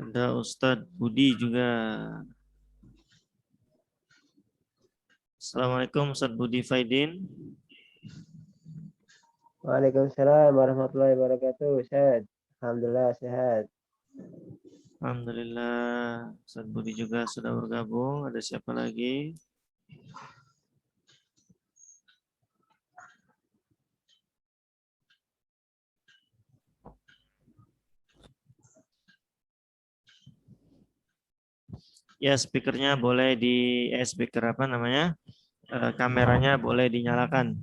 Ada Ustadz Budi juga. Assalamualaikum Ustadz Budi Faidin. Waalaikumsalam warahmatullahi wabarakatuh. Ustaz. Alhamdulillah sehat. Alhamdulillah Ustadz Budi juga sudah bergabung. Ada siapa lagi? Ya, speakernya boleh speaker apa namanya? Kameranya boleh dinyalakan.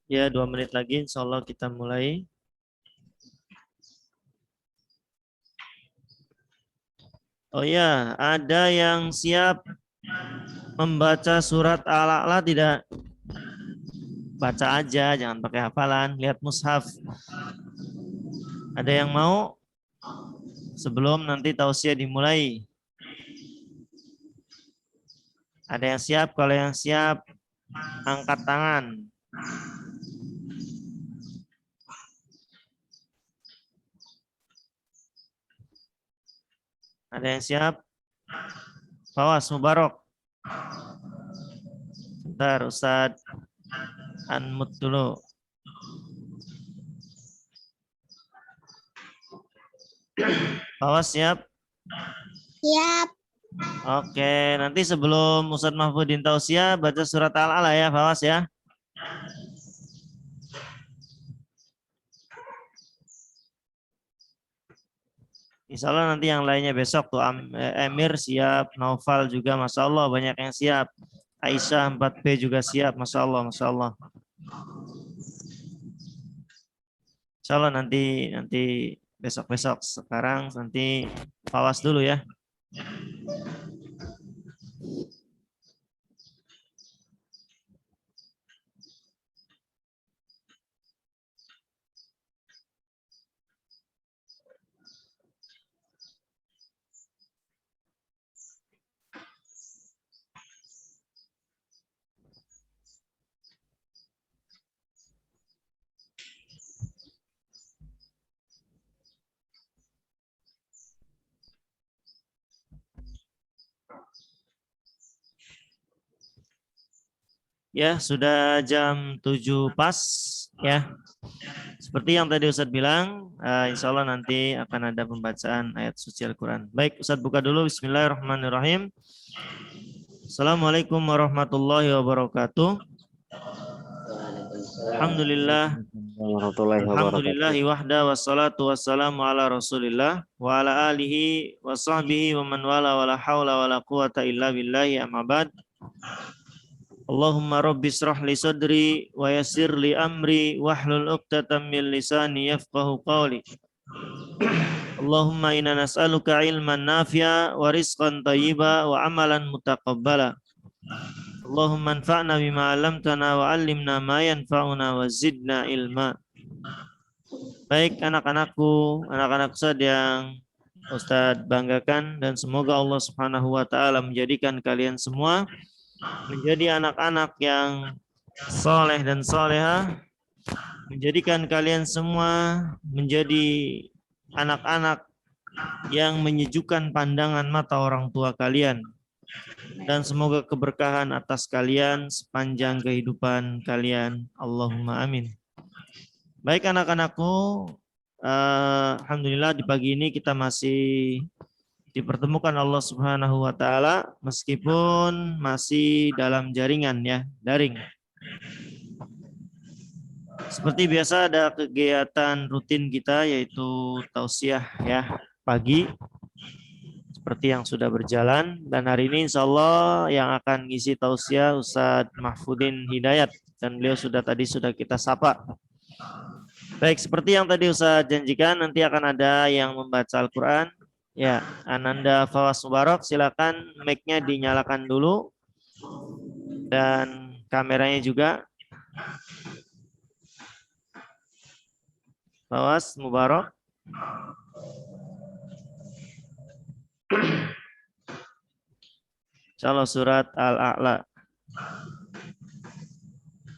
Ya, 2 menit lagi insya Allah kita mulai. Oh ya, ada yang siap membaca surat Al-A'la tidak? Baca aja, jangan pakai hafalan. Lihat mushaf. Ada yang mau? Sebelum nanti tausiah dimulai. Ada yang siap? Kalau yang siap, angkat tangan. Ada yang siap? Fawas Mubarok. Bentar, Ustadz unmute dulu. Fawas siap? Siap. Oke, nanti sebelum Ustadz Mahfudin tausiah baca surat Al-A'la ya, Fawas ya. Insya Allah nanti yang lainnya besok tuh Emir siap, Naufal juga Masya Allah banyak yang siap. Aisyah 4P juga siap, Masya Allah, Masya Allah. Insya Allah nanti besok-besok. Sekarang nanti Fawas dulu ya. Ya, sudah jam 7 pas ya. Seperti yang tadi Ustadz bilang, insya Allah nanti akan ada pembacaan ayat suci Al-Quran. Baik, Ustadz buka dulu. Bismillahirrahmanirrahim. Assalamualaikum warahmatullahi wabarakatuh. Alhamdulillah. Alhamdulillahi wahda wassalatu wassalamu ala rasulillah wa ala alihi wa sahbihi wa man wala wa la hawla wa la quwata illa billahi amma ba'd. Allahumma rabbi israh li sadri wa yassir li amri wahlul 'uqdatam min lisani yafqahu qawli. Allahumma inna nas'aluka ilman nafi'a wa rizqan thayyiba wa amalan mutaqabbala. Allahumma anfa'na bima 'allamtana wa 'allimna ma yanfa'una wa zidna ilma. Baik anak-anakku, anak-anak Ustadz yang Ustadz banggakan dan semoga Allah Subhanahu wa taala menjadikan kalian semua menjadi anak-anak yang soleh dan solehah menjadikan kalian semua menjadi anak-anak yang menyejukkan pandangan mata orang tua kalian. Dan semoga keberkahan atas kalian sepanjang kehidupan kalian. Allahumma amin. Baik anak-anakku, alhamdulillah di pagi ini kita masih dipertemukan Allah Subhanahu wa taala meskipun masih dalam jaringan ya, daring. Seperti biasa ada kegiatan rutin kita yaitu tausiah ya, pagi seperti yang sudah berjalan, dan hari ini insya Allah yang akan ngisi tausiah Ustadz Mahfudin Hidayat, dan beliau sudah kita sapa. Baik, seperti yang tadi Ustadz janjikan, nanti akan ada yang membaca Al-Quran. Ya, Ananda Fawas Mubarak, silakan mic-nya dinyalakan dulu dan kameranya juga. Fawas Mubarak. Insyaallah surat Al-A'la.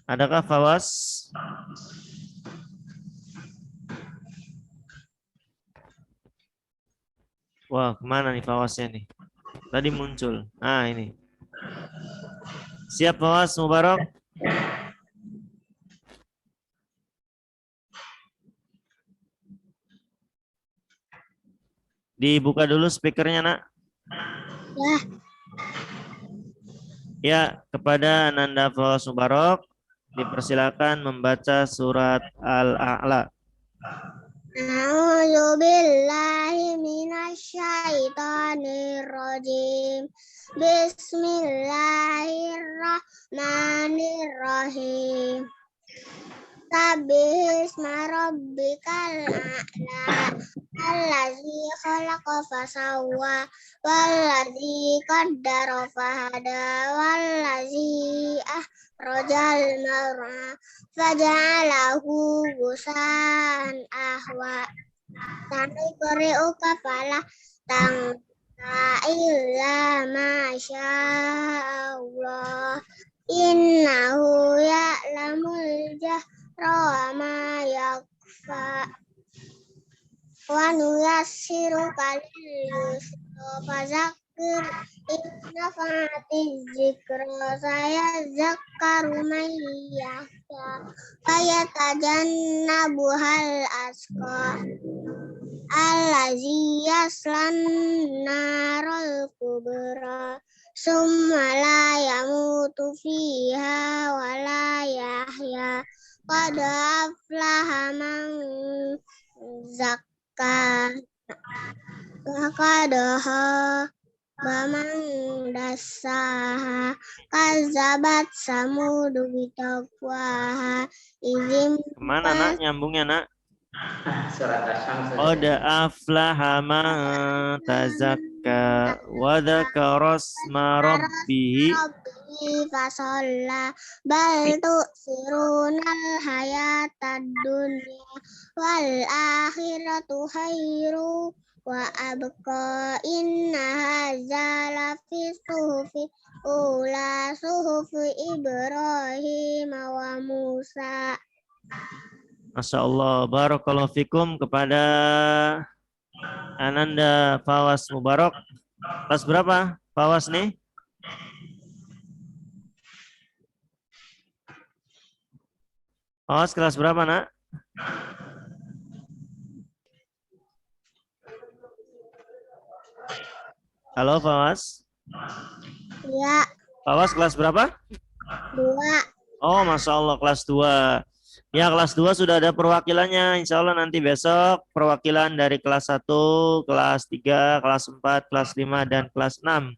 Adakah Fawas? Wah, kemana nih Fawasnya nih? Tadi muncul. Ah, ini. Siap Fawas Mubarak? Dibuka dulu speakernya, Nak. Ya. Ya, kepada Ananda Fawas Mubarak dipersilakan membaca surat Al-A'la. A'udzu billahi minasyaitonir rajim. Bismillahirrahmanirrahim. Sabbihisma rabbikal a'la. Allazi khalaqa fasawwa wallazi qaddara fahada wallazi akhrajal mar'a faja'alahu ghusan ahwa. Sanuqri'uka falah tansa illa ma sya'allah. Innahu ya'lamul jahra wa ma yakhfa. Wa nuyassiruka lil-yusra fadzakir in nafa'atiz zikra sayadzakkaru man yakhsha wa yatajannabuhal asqa allazi yaslan naral kubra summa la yamutu fiha wa la yahya qad aflaha man zakka wa qad khaba dassaha kazabat samudu bitaqwaha izim Kemana, Nak? Nyambungnya, Nak? Surat Asy-Syams. Qad aflaha man tazakka wa dzakara isma rabbih. fasalla bal tu'sirunal hayatad dunya wal akhiratu khairu wa abqa inna hadza lafi suhufi ula suhufi Ibrahim wa Musa. Masya Allah, barakallahu fikum kepada Ananda Fawas Mubarak. Kelas berapa Fawas nih? Fawas kelas berapa, Nak? Halo Fawas. Ya, Fawas kelas berapa? 2. Oh, Masya Allah kelas 2. Ya, kelas 2 sudah ada perwakilannya. Insya Allah nanti besok perwakilan dari kelas 1, kelas 3, kelas 4, kelas 5, dan kelas 6.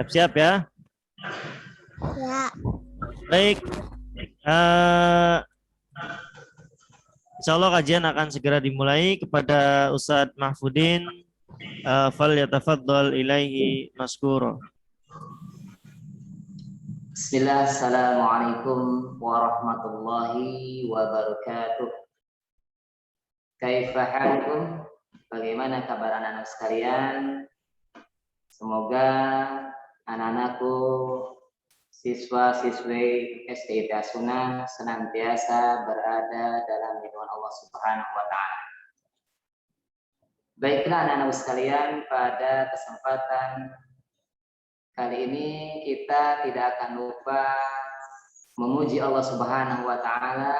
Siap-siap ya. Ya. Baik. Insya Allah kajian akan segera dimulai. Kepada Ustadz Mahfudin, fal yatafaddal ilaihi maskuro. Bismillah, assalamualaikum warahmatullahi wabarakatuh. Kaifa halukum? Bagaimana kabar anak-anak sekalian? Semoga anak-anakku siswa-siswi SDIT Sunnah senantiasa berada dalam lindungan Allah Subhanahu wa taala. Baiklah anak-anak sekalian, pada kesempatan kali ini kita tidak akan lupa memuji Allah Subhanahu wa taala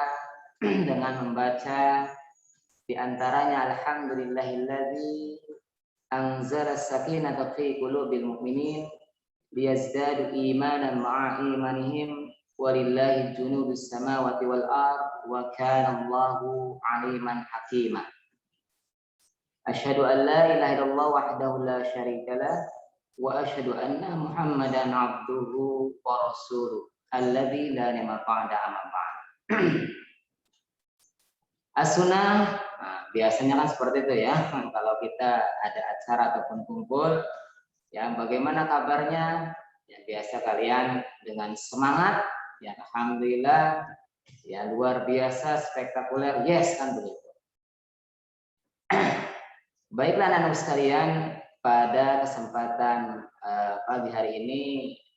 dengan membaca di antaranya alhamdulillahilladzi anzala sakinata fi qulubil mu'minin liyazdadu imanan ma'a imanihim walillahi junudus samawati wal ard wa kana Allahu aliman hakima. Asyhadu an la ilaha illallah wahdahu la syarikalah wa asyhadu anna Muhammadan abduhu wa rasuluh alladzi la nabiyya ba'da amma ba'd. As-sunnah, biasanya kan seperti itu ya. Kalau kita ada acara ataupun kumpul, ya bagaimana kabarnya? Ya biasa kalian dengan semangat, ya alhamdulillah, ya luar biasa, spektakuler, yes kan begitu. Baiklah anak-anak sekalian, pada kesempatan pagi hari ini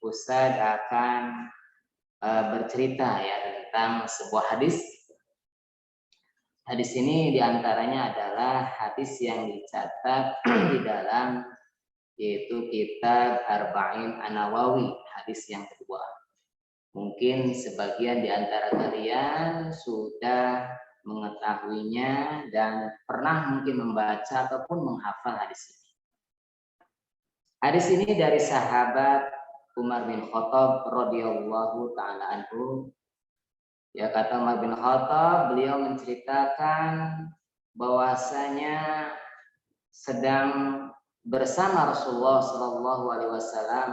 Ustadz akan bercerita ya tentang sebuah hadis. Hadis ini diantaranya adalah hadis yang dicatat di dalam yaitu kitab Arba'in An-Nawawi, hadis yang kedua. Mungkin sebagian di antara kalian sudah mengetahuinya dan pernah mungkin membaca ataupun menghafal hadis ini. Hadis ini dari sahabat Umar bin Khattab radhiyallahu taala anhu. Ya, kata Umar bin Khattab, beliau menceritakan bahwasanya sedang bersama Rasulullah Shallallahu Alaihi Wasallam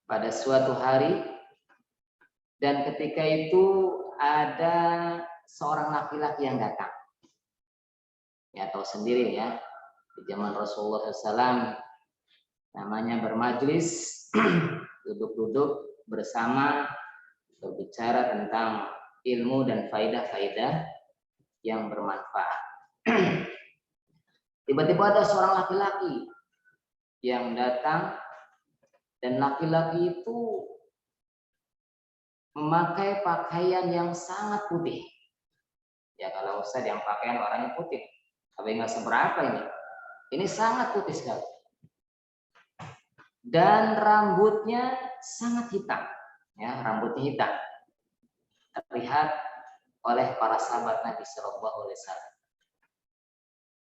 pada suatu hari, dan ketika itu ada seorang laki-laki yang datang. Ya, tahu sendiri ya, di zaman Rasulullah SAW namanya bermajlis, duduk-duduk bersama, berbicara tentang ilmu dan faidah-faidah yang bermanfaat. Tiba-tiba ada seorang laki-laki yang datang, dan laki-laki itu memakai pakaian yang sangat putih. Ya kalau Ustadz yang pakaian warnanya putih, tapi nggak seberapa ini. Ini sangat putih sekali. Dan rambutnya sangat hitam. Ya, rambutnya hitam, terlihat oleh para sahabat Nabi Shallallahu Alaihi Wasallam.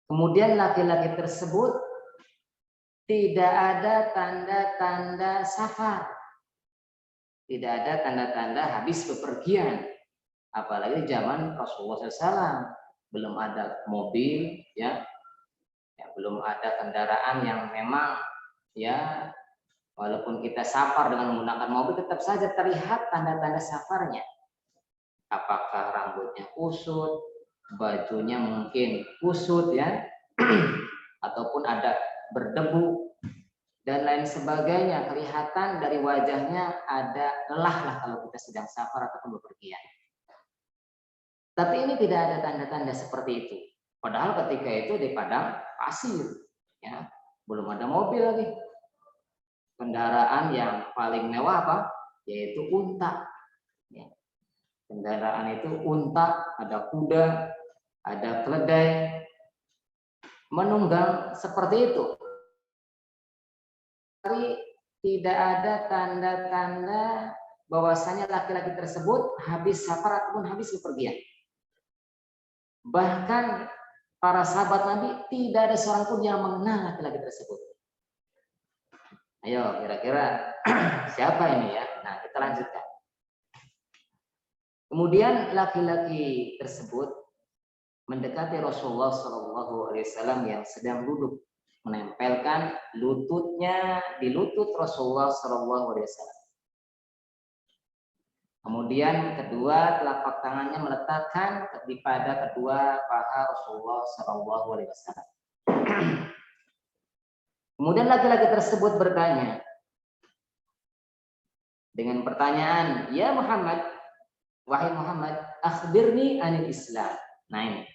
Kemudian laki-laki tersebut tidak ada tanda-tanda safar, tidak ada tanda-tanda habis bepergian, apalagi zaman Rasulullah SAW belum ada mobil, ya belum ada kendaraan yang memang ya. Walaupun kita safar dengan menggunakan mobil, tetap saja terlihat tanda-tanda safarnya. Apakah rambutnya kusut, bajunya mungkin kusut ya, ataupun ada berdebu dan lain sebagainya. Kelihatan dari wajahnya ada lelah lah kalau kita sedang safar ataupun bepergian. Tapi ini tidak ada tanda-tanda seperti itu. Padahal ketika itu di padang pasir, ya belum ada mobil lagi. Kendaraan yang paling mewah apa? Yaitu unta. Ya. Kendaraan itu unta, ada kuda, ada keledai, menunggang seperti itu. Tapi tidak ada tanda-tanda bahwasanya laki-laki tersebut habis safar ataupun habis bepergian. Bahkan para sahabat Nabi tidak ada seorang pun yang mengenal laki-laki tersebut. Ayo, kira-kira siapa ini ya? Nah, kita lanjutkan. Kemudian laki-laki tersebut mendekati Rasulullah SAW yang sedang duduk, menempelkan lututnya di lutut Rasulullah SAW. Kemudian kedua telapak tangannya meletakkan pada kedua paha Rasulullah SAW. Kemudian laki-laki tersebut bertanya dengan pertanyaan, "Ya Muhammad, wahai Muhammad, akhbirni anil Islam." Nah ini,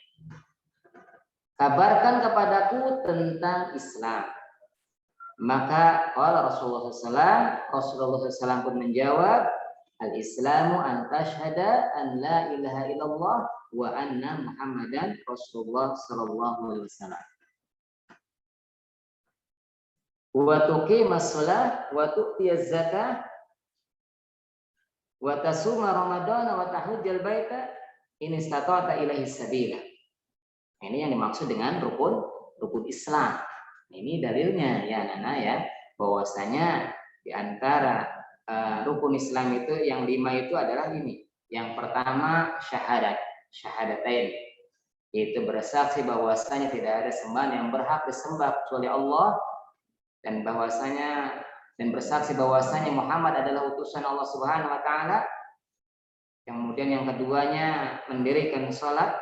kabarkan kepadaku tentang Islam. Maka Rasulullah SAW pun menjawab, al-Islamu an tashhada an la ilaha illallah wa anna Muhammadan Rasulullah sallallahu alaihi wasallam. Wa tuqimas shalah wa tu'tiyaz zakah wa tasuma ramadhana wa tahujjal baita in istata'ta ilaihi sabila. Ini yang dimaksud dengan rukun Islam. Ini dalilnya ya Nana ya, bahwasanya di antara rukun Islam itu yang 5 itu adalah ini. Yang pertama syahadatain, yaitu bersaksi bahwasanya tidak ada sembahan yang berhak disembah kecuali Allah, dan bersaksi bahwasanya Muhammad adalah utusan Allah Subhanahu wa taala. Kemudian yang keduanya mendirikan salat,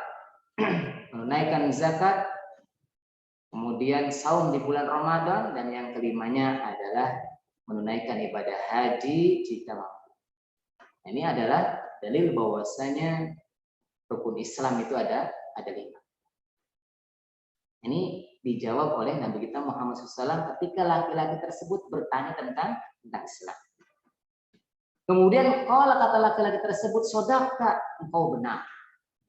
menunaikan zakat, kemudian saum di bulan Ramadan, dan yang kelimanya adalah menunaikan ibadah haji jika mampu. Ini adalah dalil bahwasanya rukun Islam itu ada 5. Ini dijawab oleh Nabi kita Muhammad SAW ketika laki-laki tersebut bertanya tentang Islam. Kemudian kalau kata laki-laki tersebut, sodaka, engkau benar.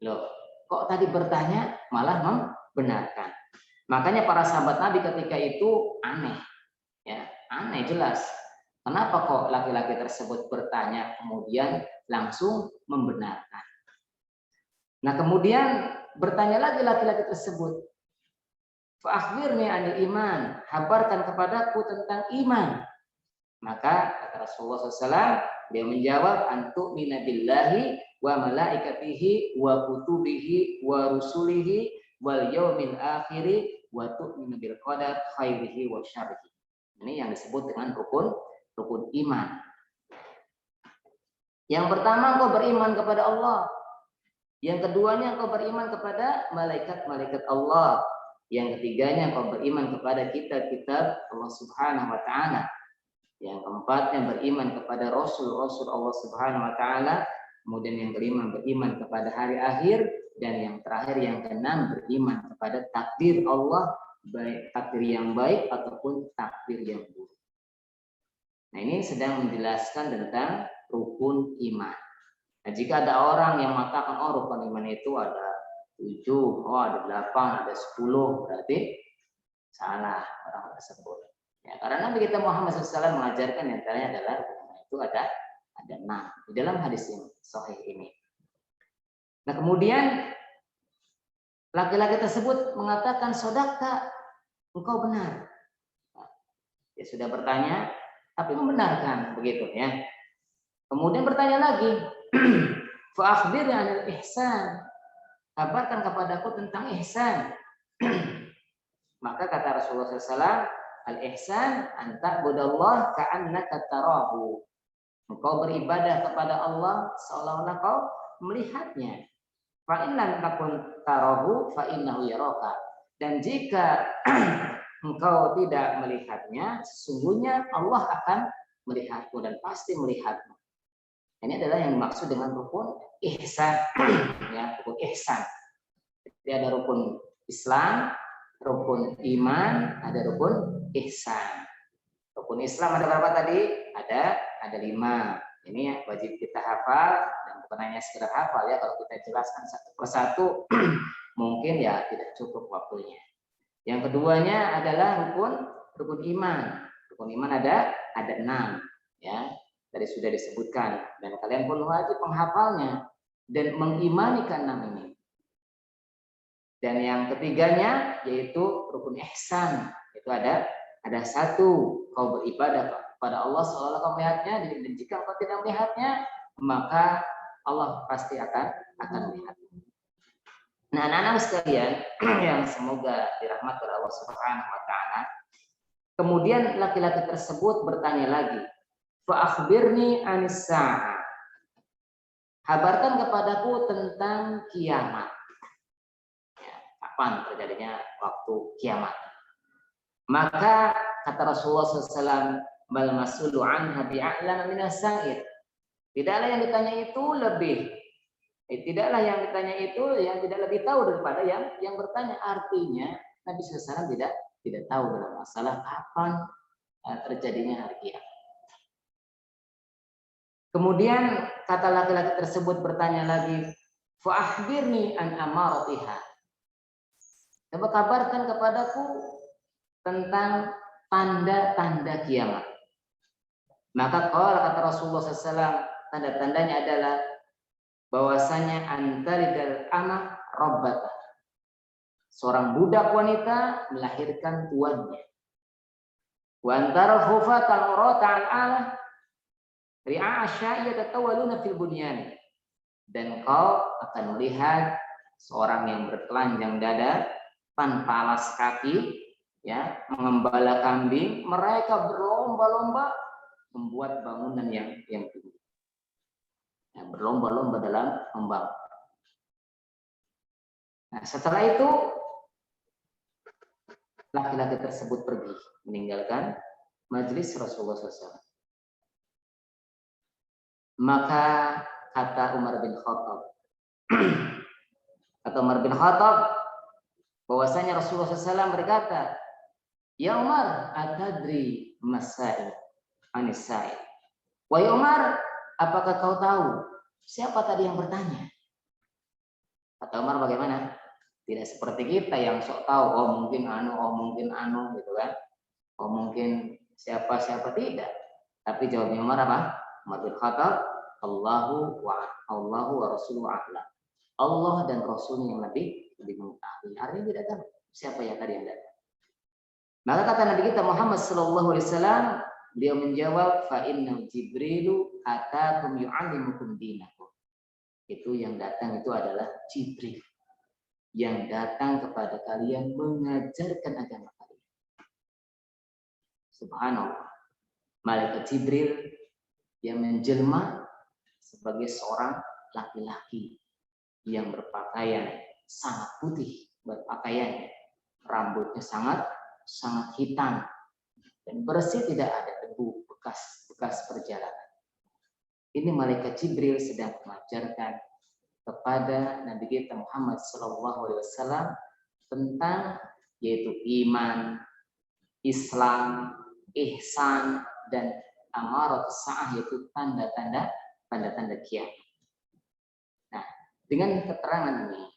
Loh, kok tadi bertanya malah membenarkan. Makanya para sahabat Nabi ketika itu aneh, ya aneh jelas. Kenapa kok laki-laki tersebut bertanya kemudian langsung membenarkan? Nah kemudian bertanya lagi laki-laki tersebut, fa'akhbirni 'anil iman, kabarkan kepadaku tentang iman. Maka kata Rasulullah SAW, dia menjawab, antu'mina billahi wa malaikatihi wa kutubihi wa rusulihi wal yaumil akhiri wa tu'minu bil qadar khairihi wa syarrihi. Ini yang disebut dengan rukun iman. Yang pertama, engkau beriman kepada Allah. Yang keduanya, engkau beriman kepada malaikat-malaikat Allah. Yang ketiganya, engkau beriman kepada kitab-kitab Allah Subhanahu wa taala. Yang keempatnya, beriman kepada rasul-rasul Allah Subhanahu wa taala. Kemudian yang kelima, beriman kepada hari akhir. Dan yang terakhir, yang keenam, beriman kepada takdir Allah, baik takdir yang baik ataupun takdir yang buruk. Nah, ini sedang menjelaskan tentang rukun iman. Nah, jika ada orang yang mengatakan, oh rukun iman itu ada 7, oh ada 8, ada 10, berarti salah orang tersebut. Ya, karena Nabi kita Muhammad SAW mengajarkan yang antaranya adalah rukun iman itu ada 6 di dalam hadis ini, sahih ini. Nah kemudian laki-laki tersebut mengatakan, sodaka, engkau benar. Nah, dia sudah bertanya, tapi membenarkan begitu ya. Kemudian bertanya lagi, fa'akhbirni 'anil ihsan, kabarkan kepadaku tentang ihsan. Maka kata Rasulullah SAW, al-ihsan anta budallah ka'annaka tarahu. Engkau beribadah kepada Allah seolah-olah kau melihatnya. Fa in lam takun tarahu fa innahu yaraka. Dan jika engkau tidak melihatnya, sesungguhnya Allah akan melihatmu dan pasti melihatmu. Ini adalah yang dimaksud dengan rukun ihsan. Ya, rukun ihsan. Jadi ada rukun Islam, rukun iman, ada rukun ihsan. Rukun Islam ada berapa tadi? Ada 5. Ini wajib kita hafal, dan bukan hanya sekedar hafal ya, kalau kita jelaskan satu persatu mungkin ya tidak cukup waktunya. Yang keduanya adalah rukun iman. Rukun iman ada 6 ya. Tadi sudah disebutkan, dan kalian pun wajib menghafalnya dan mengimani ke-6 ini. Dan yang ketiganya yaitu rukun ihsan. Itu ada 1, kau beribadah kepada Allah seolah kau melihatnya, dan jika kau tidak melihatnya, maka Allah pasti akan melihat. Nah, anak-anak sekalian yang semoga dirahmati oleh Allah Subhanahu wa taala. Kemudian laki-laki tersebut bertanya lagi, fa-akhbirni 'anis saa'ah. Kabarkan kepadaku tentang kiamat. Ya, kapan terjadinya waktu kiamat? Maka kata Rasulullah SAW, bal mas'ulu anha bi'a'lam minas sa'il. Tidaklah yang ditanya itu yang tidak lebih tahu daripada yang bertanya. Artinya Nabi SAW tidak tahu dalam masalah kapan terjadinya hari kiamat. Kemudian kata laki-laki tersebut bertanya lagi, fa akhbirni an amaratiha. Coba kabarkan kepadaku tentang tanda-tanda kiamat. Maka kata Rasulullah SAW, tanda-tandanya adalah bahwasanya antaridal anak robbata. Seorang budak wanita melahirkan tuannya. Wa antara khufat al-urata al-alah ri'a asyaiya tatawaluna fil bunyan. Dan kau akan melihat seorang yang bertelanjang dada tanpa alas kaki, ya, mengembala kambing, mereka berlomba-lomba membuat bangunan yang tinggi. Ya, berlomba-lomba dalam membangun. Nah, setelah itu laki-laki tersebut pergi meninggalkan majelis Rasulullah SAW. Maka kata Umar bin Khattab, bahwasanya Rasulullah SAW berkata, ya Umar, atadri masai anisai. Wahai Umar, apakah kau tahu siapa tadi yang bertanya? Kata Umar, bagaimana? Tidak seperti kita yang sok tahu, oh mungkin anu, gitu kan? Oh mungkin siapa tidak. Tapi jawabnya Umar apa? Umar bin Khattab, Allahu wa Rasuluhu a'lam. Allah dan Rasulnya yang lebih mengetahui. Artinya tidak tahu siapa yang tadi yang datang. Maka kata Nabi kita Muhammad SAW, beliau menjawab, fa inna Jibrilu atakum yu'allimukum dinakum. Itu yang datang itu adalah Jibril, yang datang kepada kalian mengajarkan agama kalian. Subhanallah. Malaikat Jibril yang menjelma sebagai seorang laki-laki yang berpakaian sangat putih, berpakaiannya, rambutnya sangat hitam dan bersih, tidak ada debu bekas perjalanan. Ini malaikat Jibril sedang mengajarkan kepada Nabi kita Muhammad SAW tentang yaitu iman, Islam, ihsan, dan amarat sa'ah, yaitu tanda-tanda kiamat. Nah, dengan keterangan ini,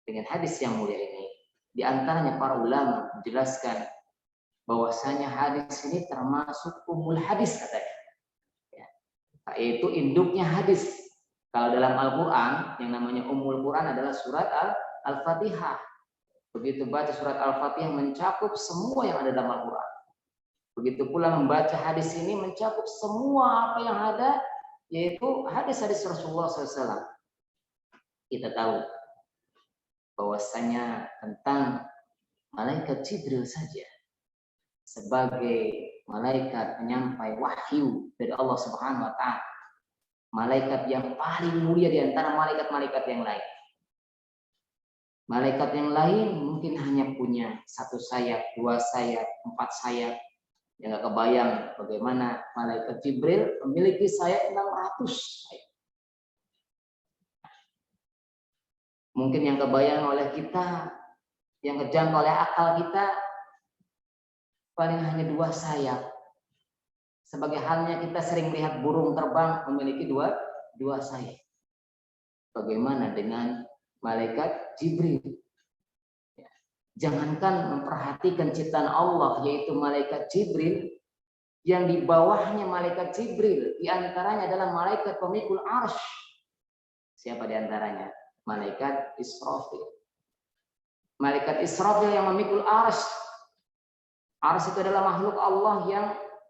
dengan hadis yang mulia ini, di antaranya para ulama menjelaskan bahwasanya hadis ini termasuk umul hadis katanya. Ya, yaitu induknya hadis. Kalau dalam Al-Quran, yang namanya Ummul Quran adalah surat Al-Fatihah. Begitu baca surat Al-Fatihah mencakup semua yang ada dalam Al-Quran. Begitu pula membaca hadis ini mencakup semua apa yang ada, yaitu hadis-hadis Rasulullah SAW. Kita tahu bahwasanya tentang malaikat Jibril saja sebagai malaikat penyampai wahyu dari Allah Subhanahu wa Ta'ala, malaikat yang paling mulia di antara malaikat-malaikat yang lain. Malaikat yang lain mungkin hanya punya 1 sayap, 2 sayap, 4 sayap. Yang nggak kebayang bagaimana malaikat Jibril memiliki sayap 600 sayap. Mungkin yang kebayang oleh kita, yang kejangkau oleh akal kita, paling hanya 2 sayap. Sebagai halnya kita sering melihat burung terbang memiliki dua sayap. Bagaimana dengan malaikat Jibril? Ya. Jangankan memperhatikan ciptaan Allah, yaitu malaikat Jibril, yang di bawahnya malaikat Jibril, di antaranya adalah malaikat pemikul arsy. Siapa di antaranya? Malaikat Israfil. Malaikat Israfil yang memikul arsy. Arsy itu adalah makhluk Allah yang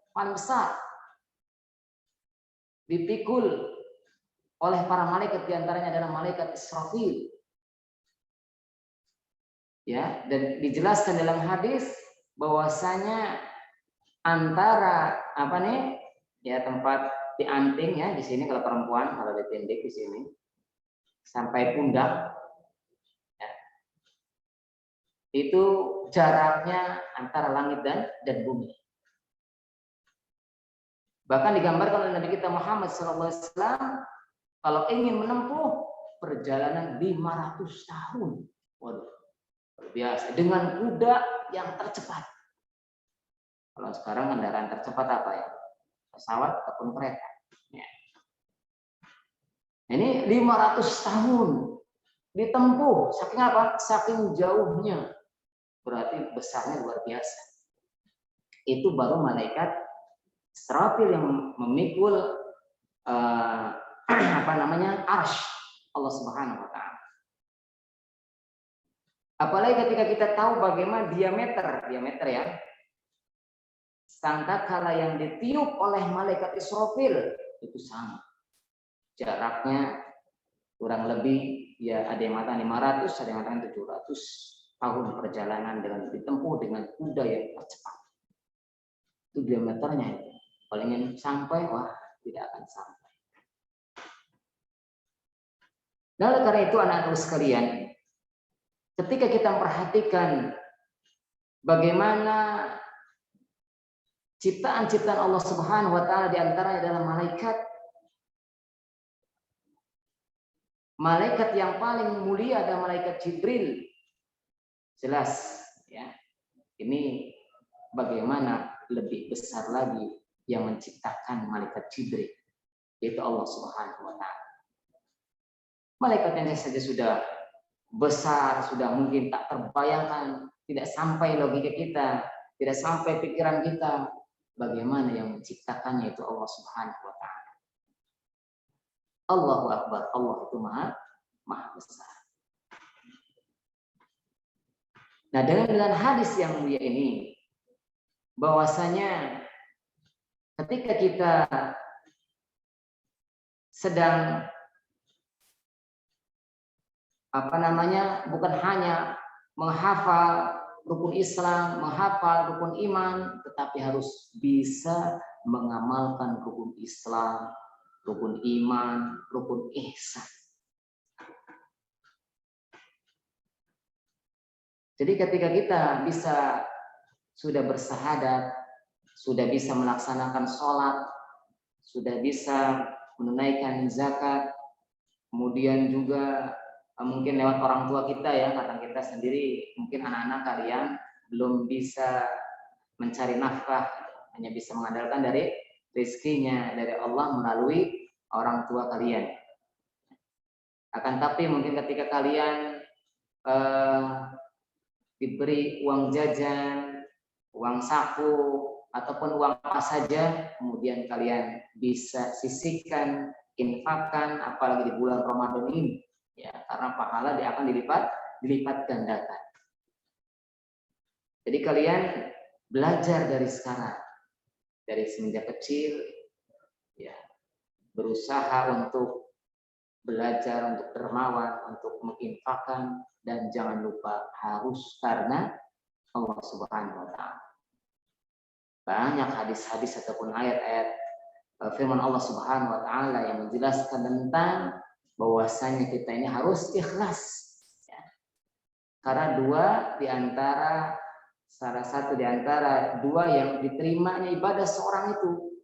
paling besar, dipikul oleh para malaikat, diantaranya adalah malaikat Israfil. Ya, dan dijelaskan dalam hadis bahwasanya antara ya tempat dianting ya di sini kalau perempuan, kalau ditindih di sini sampai pundak, ya, itu jaraknya antara langit dan bumi. Bahkan digambarkan oleh Nabi kita Muhammad SAW, kalau ingin menempuh perjalanan 500 tahun. Waduh, luar biasa. Dengan kuda yang tercepat. Kalau sekarang kendaraan tercepat apa ya? Pesawat ataupun kereta. Ya. Ini 500 tahun ditempuh. Saking apa? Saking jauhnya. Berarti besarnya luar biasa. Itu baru malaikat Israfil yang memikul arsy Allah Subhanahu wa taala. Apalagi ketika kita tahu bagaimana diameter ya. Sangkakala yang ditiup oleh malaikat Israfil itu sama. Jaraknya kurang lebih ya ada yang mengatakan 500, ada yang mengatakan 700 tahun perjalanan dengan ditempuh dengan kuda yang tercepat. Itu diameternya itu. Kalau ingin sampai, wah tidak akan sampai. Nah, oleh karena itu anak-anak sekalian, ketika kita memperhatikan bagaimana ciptaan-ciptaan Allah Subhanahu wa taala di antaranya adalah malaikat. Malaikat yang paling mulia adalah malaikat Jibril. Jelas ya. Ini bagaimana lebih besar lagi yang menciptakan malaikat Jibril, yaitu Allah Subhanahu wa taala. Malaikat yang saja sudah besar, sudah mungkin tak terbayangkan, tidak sampai logika kita, tidak sampai pikiran kita. Bagaimana yang menciptakannya itu Allah Subhanahu wa taala. Allahu Akbar, Allah itu maha besar. Nah, dengan hadis yang mulia ini, bahwasanya ketika kita sedang bukan hanya menghafal rukun Islam, menghafal rukun iman, tetapi harus bisa mengamalkan rukun Islam, rukun iman, rukun ihsan. Jadi ketika kita sudah bersahadat, sudah bisa melaksanakan sholat, sudah bisa menunaikan zakat, kemudian juga mungkin lewat orang tua kita ya, karena kita sendiri mungkin anak-anak kalian belum bisa mencari nafkah, hanya bisa mengandalkan dari rezekinya dari Allah melalui orang tua kalian. Akan tapi mungkin ketika kalian diberi uang jajan, uang saku, ataupun uang apa saja, kemudian kalian bisa sisihkan, infakkan, apalagi di bulan Ramadan ini. Ya, karena pahala dia akan dilipat gandakan. Jadi kalian belajar dari sekarang, dari semenjak kecil, ya, berusaha untuk belajar, untuk dermawan, untuk menginfakkan, dan jangan lupa harus karena Allah Subhanahu wa taala. Banyak hadis-hadis ataupun ayat-ayat firman Allah Subhanahu wa taala yang menjelaskan tentang bahwasanya kita ini harus ikhlas. Ya. Karena salah satu di antara dua yang diterimanya ibadah seorang itu.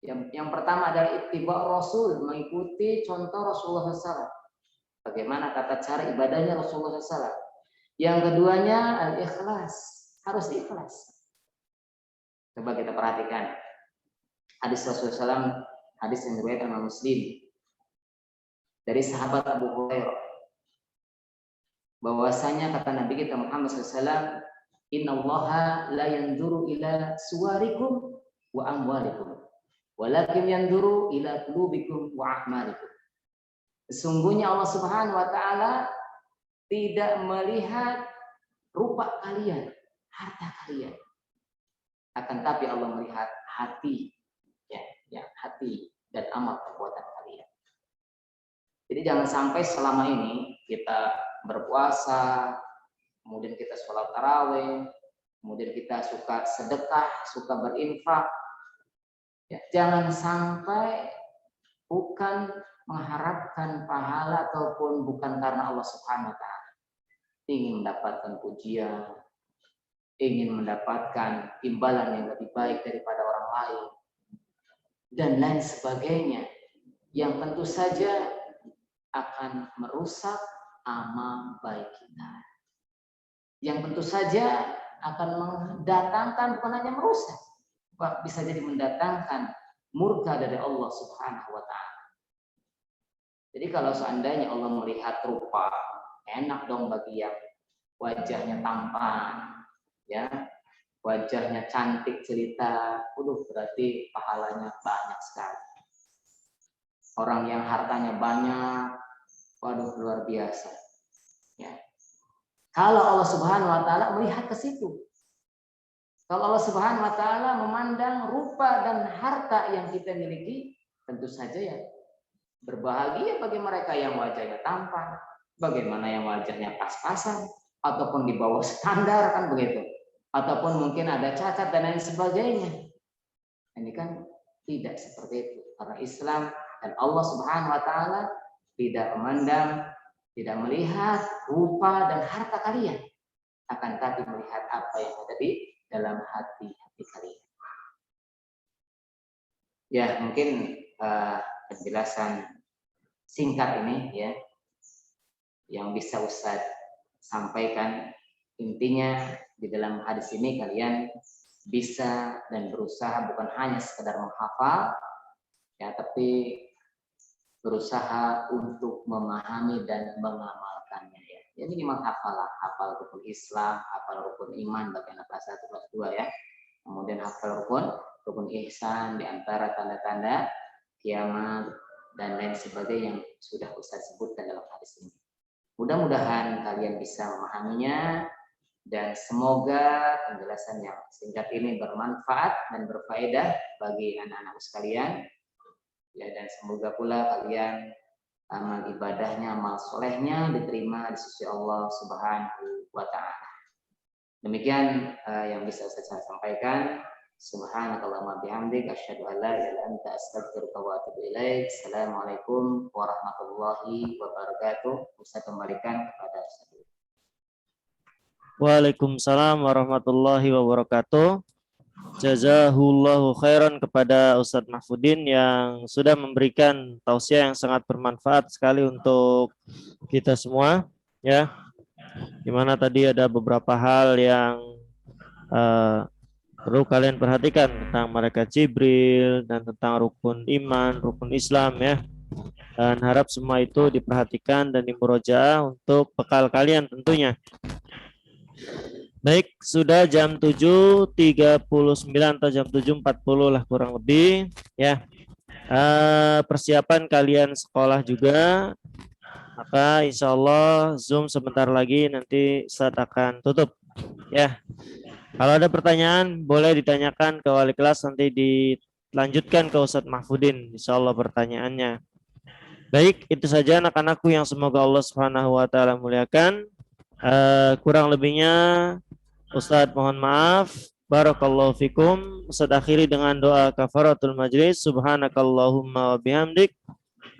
Yang pertama adalah ittiba Rasul, mengikuti contoh Rasulullah SAW. Bagaimana tata cara ibadahnya Rasulullah SAW. Yang keduanya al-ikhlas, harus ikhlas. Coba kita perhatikan hadis Rasulullah SAW, hadis yang diriwayatkan oleh Muslim dari sahabat Abu Hurairah, bahwasanya kata Nabi kita Muhammad SAW, innallaha la yanzuru ila suwarikum wa amwalikum, walakin yanzuru ila qulubikum wa a'malikum. Sesungguhnya Allah Subhanahu wa taala tidak melihat rupa kalian, harta kalian. Akan tapi Allah melihat hati, ya, hati dan amal perbuatan kalian. Jadi jangan sampai selama ini kita berpuasa, kemudian kita sholat tarawih, kemudian kita suka sedekah, suka berinfak. Ya, jangan sampai bukan mengharapkan pahala ataupun bukan karena Allah Subhanahu wa taala. Ingin mendapatkan pujian, ingin mendapatkan imbalan yang lebih baik daripada orang lain, dan lain sebagainya, yang tentu saja akan merusak amal baik kita. Yang tentu saja akan mendatangkan, bukan hanya merusak, bisa jadi mendatangkan murka dari Allah Subhanahu wa taala. Jadi kalau seandainya Allah melihat rupa, enak dong bagi yang wajahnya tampan, ya, wajahnya cantik cerita, berarti pahalanya banyak sekali. Orang yang hartanya banyak, luar biasa. Ya. Kalau Allah Subhanahu wa taala melihat ke situ. Kalau Allah Subhanahu wa taala memandang rupa dan harta yang kita miliki, tentu saja ya berbahagia bagi mereka yang wajahnya tampan, bagaimana yang wajahnya pas-pasan ataupun di bawah standar, kan begitu. Ataupun mungkin ada cacat dan lain sebagainya. Ini kan tidak seperti itu. Karena Islam dan Allah Subhanahu wa taala tidak memandang, tidak melihat rupa dan harta kalian, akan tapi melihat apa yang ada di dalam hati-hati kalian. Ya, mungkin penjelasan singkat ini ya yang bisa Ustaz sampaikan. Intinya di dalam hadis ini kalian bisa dan berusaha bukan hanya sekedar menghafal ya, tapi berusaha untuk memahami dan mengamalkannya ya. Ya minimal hafal rukun Islam, hafal rukun iman bagian kelas 1 kelas 2 ya. Kemudian hafal rukun ihsan di antara tanda-tanda kiamat dan lain sebagainya yang sudah Ustaz sebutkan dalam hadis ini. Mudah-mudahan kalian bisa memahaminya dan semoga penjelasan yang singkat ini bermanfaat dan berfaedah bagi anak-anak sekalian. Ya, dan semoga pula kalian amal ibadahnya, amal solehnya diterima di sisi Allah Subhanahu wa taala. Demikian yang bisa saya sampaikan. Subhanakallahumma bihamdik asyhadu an la ilaha illa anta astaghfiruka wa atubu ilaik. Assalamualaikum warahmatullahi wabarakatuh. Saya kembalikan kepada Ustaz. Waalaikumsalam warahmatullahi wabarakatuh. Jazahullahu khairan kepada Ustadz Mahfudin yang sudah memberikan tausiah yang sangat bermanfaat sekali untuk kita semua ya. Dimana tadi ada beberapa hal yang perlu kalian perhatikan tentang malaikat Jibril dan tentang rukun iman, rukun Islam ya. Dan harap semua itu diperhatikan dan dimurojaah untuk bekal kalian tentunya. Baik, sudah jam 7.39 atau jam 7.40 lah kurang lebih ya. Persiapan kalian sekolah juga. Maka insya Allah Zoom sebentar lagi nanti saat akan tutup ya. Kalau ada pertanyaan boleh ditanyakan ke wali kelas, nanti dilanjutkan ke Ustadz Mahfudin insya Allah pertanyaannya. Baik, itu saja anak-anakku yang semoga Allah Subhanahu wa taala muliakan. Kurang lebihnya Ustadz mohon maaf. Barakallahu fikum. Ustadz akhiri dengan doa kafaratul majlis. Subhanakallahumma wa bihamdik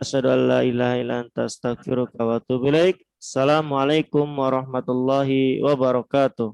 asyhadu an la ilaha illa anta astaghfiruka wa atubu ilaik. Assalamualaikum warahmatullahi wabarakatuh.